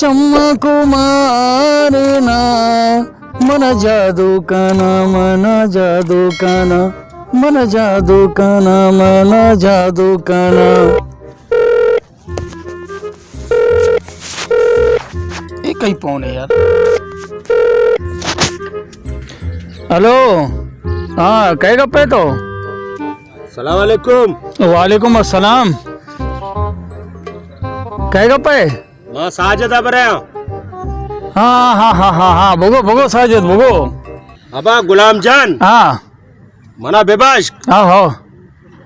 చెమ్మ కుమారేనా మన జాదు కానా మన జాదు కానా మన జాదు కానా మన జాదు కానా. ये कहीं पहुंचे यार. हेलो, हाँ कहे गप्पे तो. सलाम वालेकुम. वालेकुम अस्सलाम. कहे गप्पे. मां साजद अब रहे. हाँ हाँ हाँ हाँ हाँ भोगो भोगो साजिद भोगो. अबा गुलाम जान. हाँ मना बेबाश. हाँ हाँ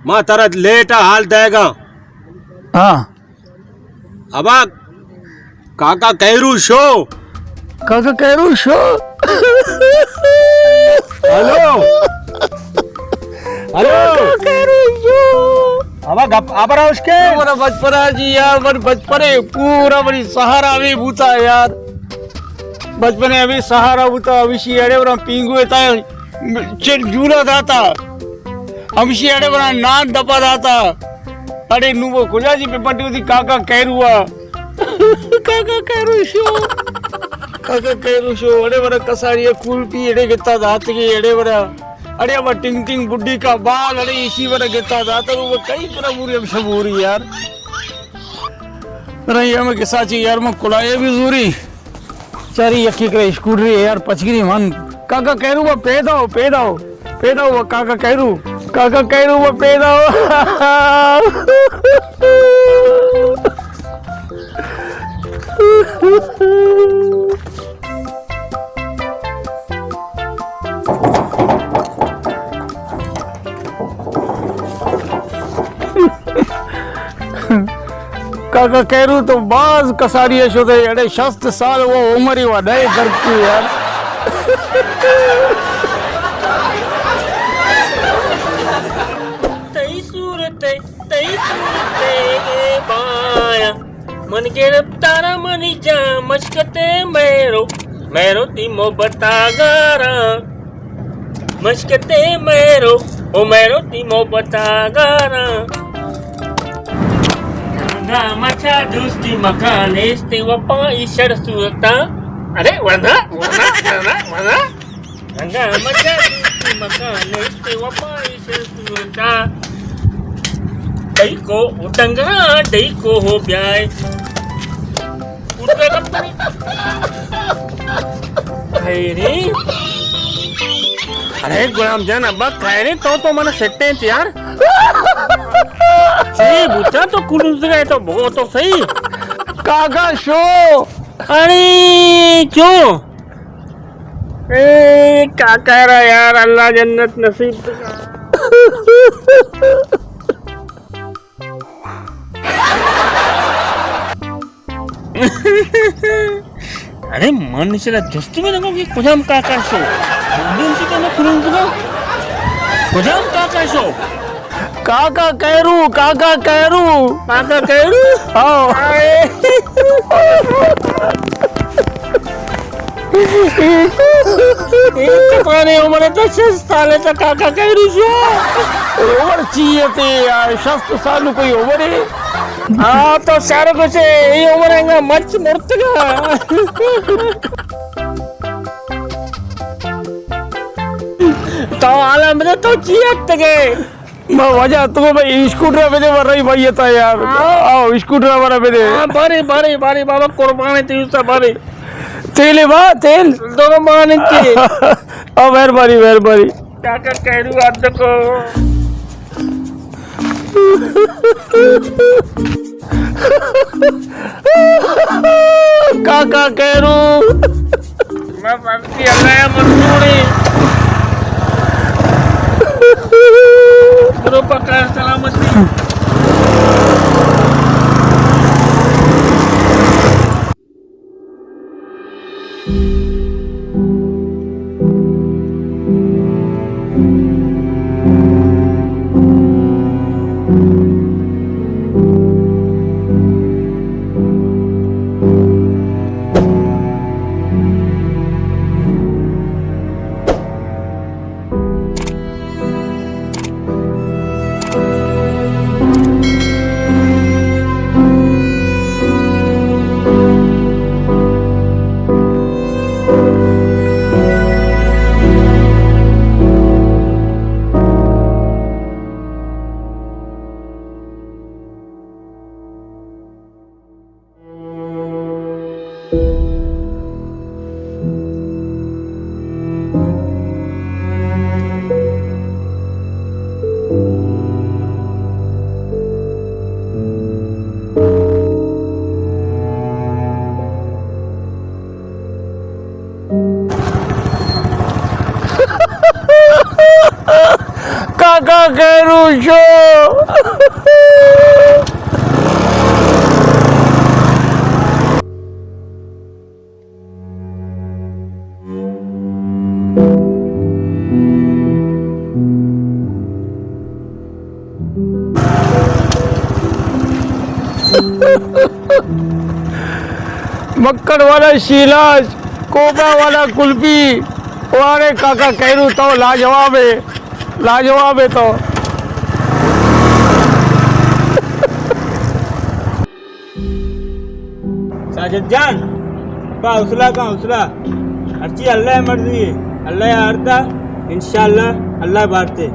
मां तरह लेट हाल देगा. हाँ अबा काका कैरू शो. काका Carew show. Hello hello Carew show. अबा गप आबरा उसके हमारा बचपना जी यार, मेरे बचपने पूरा बड़ी सहारा भी भूता यार. बचपने अभी सहारा भूता अभी शियाड़े बरा पिंगुए था चिर जूला था हम शियाड़े बरा नाक दपा था. अरे नुवो कुजा जी पे पट्टी थी काका कैरुआ. काका कैरू शो. काका कैरू शो. अरे बरा कसारिया कुल्फी एड़े गिता दात के एड़े बरा. अरे अब टिंग टिंग बुड्ढी का बाल अरे इसी बरा गिता दात वो कई तरह बुरी अब सब हो रही यार. अरे यार मैं किसा ची यार मैं कुलाए भी जूरी चारी यकी करे स्कूटरी यार पचगिरी मन. काका कैरू वो पेदाओ पेदाओ पेदाओ वो काका कैरू वो पेदाओ. काका कैरू तो बाज कसारी शो थे अड़े 60 साल वो उम्र ही वाडे करती यार. तई सूरत बाया मन के तारा मनी जा मशकते मेरो ती मोहब्बता गारा मशकते मेरो ती मोहब्बता गारा. मचा दोस्ती मकान इस्ते वपा ईशर सूरता. अरे वरना मचा दोस्ती मकान इस्ते वपा ईशर सूरता. दई को उटंगरा दई को हो ब्याय उठे कपनी खैरी. अरे गुलाम जान अब्बा खैरी तो मन सेट्टे यार. सी बुचा तो कुलूस गए तो भो तो सही. काका शो. अरे क्यों ए क्या कह रहा यार. अल्लाह जन्नत नसीब. अरे मन से जस्ती में देखो कि कुजाम काका शो दिन से तो ना कुलूस गो कुजाम काका शो. काका कैरू आओ. कपाने उम्र तो 6 साल है काका कैरू शो. उम्र चाहिए थे यार 60 साल कोई उम्र है. हाँ तो सारे कुछ ये उम्र है मच मरतगा. तो आलम में तो चियत गए वजह तुम्हें भाई स्कूटर पे दे रही भाई ये था यार. आओ स्कूटर वाला पे दे. बारी बाबा कुर्बानी थी उसका बारी तेल बा तेल दोनों मान के. अब मेहरबानी काका कैरू आज को काका कैरू मैं बनती अल्लाह मंजूरी गुरु पकड़ सलामती. काका कैरू शो मक्कड़ वाला शीलाज कोबा वाला कुल्फी वारे काका कैरू तो लाजवाब है तो साजिद जान का हौसला अर्ची अल्लाह मर्जी अल्लाह हारता इंशाल्लाह अल्लाह बारते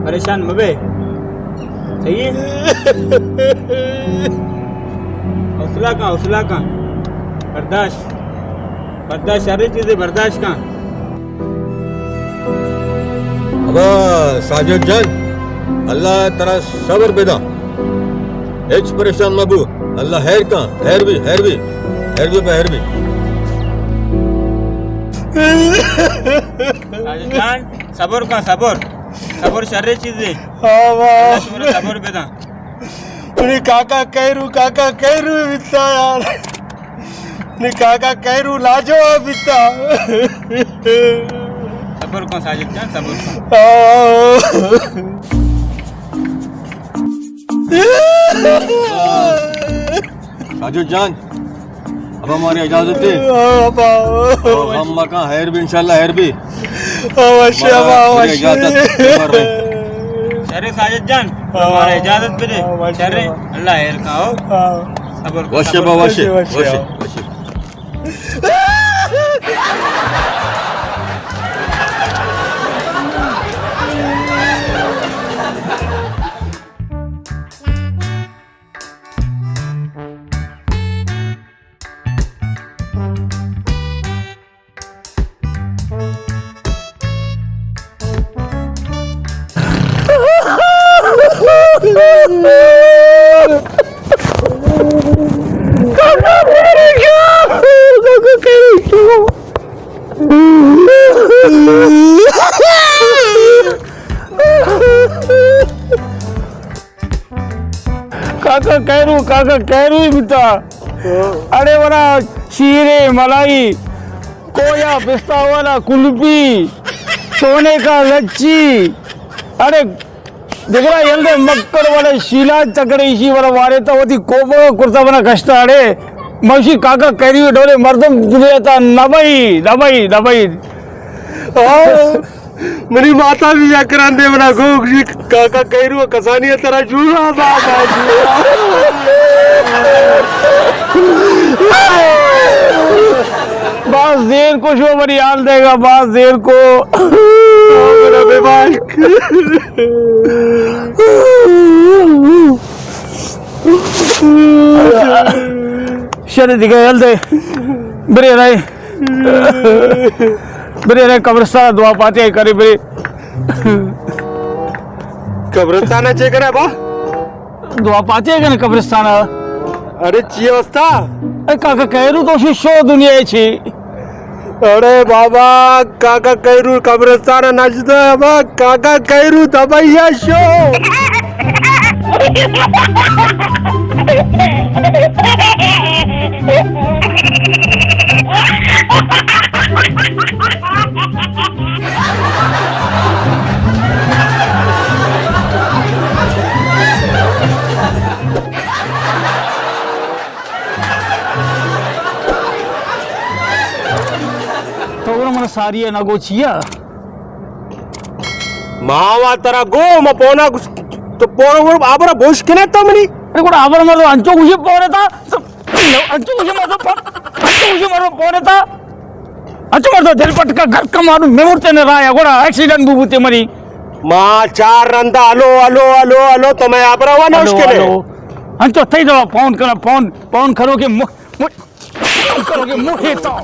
परेशान मबे सही है हौसला का बर्दाश्त सारी चीजें बर्दाश्त का अब साजिद जान अल्लाह तेरा सबर पैदा हिच परेशान मबू अल्लाह हैर भी साजिद जान सबर सारी चीजें सबर पैदा काका कैरू बिता यार नी काका कैरू लाजवाब बिता सबर को साजिद जान सबर साजिद जान अब हमारी इजाजत दे हम मकान हैर भी इंशाल्लाह हैर भी शरे साजिद जान हमारे इजाजत भी दे शरे अल्लाह हैर का हो सबर वशे काका कैरू ही बिता अरे वरा शीरे मलाई कोया पिस्ता वाला कुल्फी सोने का लच्छी अरे दिखरा एल्दे मक्कड़ वाले शीला चकड़े इसी वाला वारे तो होती कोबो कुर्ता बना कष्ट अरे मशी काका कैरी डोले मर्दम दुनिया नबई मेरी माता भी या करांदे बना गोगी काका कैरू कसानी तेरा जूड़ा बाबा बस देर को शो बड़ी हाल देगा बस देर को मेरा बेबाक शरीर दिखे जल्दे बिरे कब्रिस्तान दुआ पाते करे बिरे कब्रिस्तान चेक करे बा दुआ पाते है ना कब्रिस्तान अरे ची अवस्था अरे काका कैरू तो शो दुनिया छी अरे बाबा काका कैरू कब्रिस्तान नाचता बा काका कैरू दबैया शो तो मन सारी है ना गोचिया मावा तरा गो म पोना तो पोना आबरा बोश केने तमनी अरे कोण आबर मारो अंचो कुशी पोरेता अंचो कुशी मारो पोरेता अंचो मारतो दिल पटका घर का मारू मेमोरते ने राया कोणा एक्सीडेंट बुबुते मरी मा चार रंदा हलो तो मैं आबरा वा नोश केने अंचो थई दो फोन करो के करोगे मुहे तो no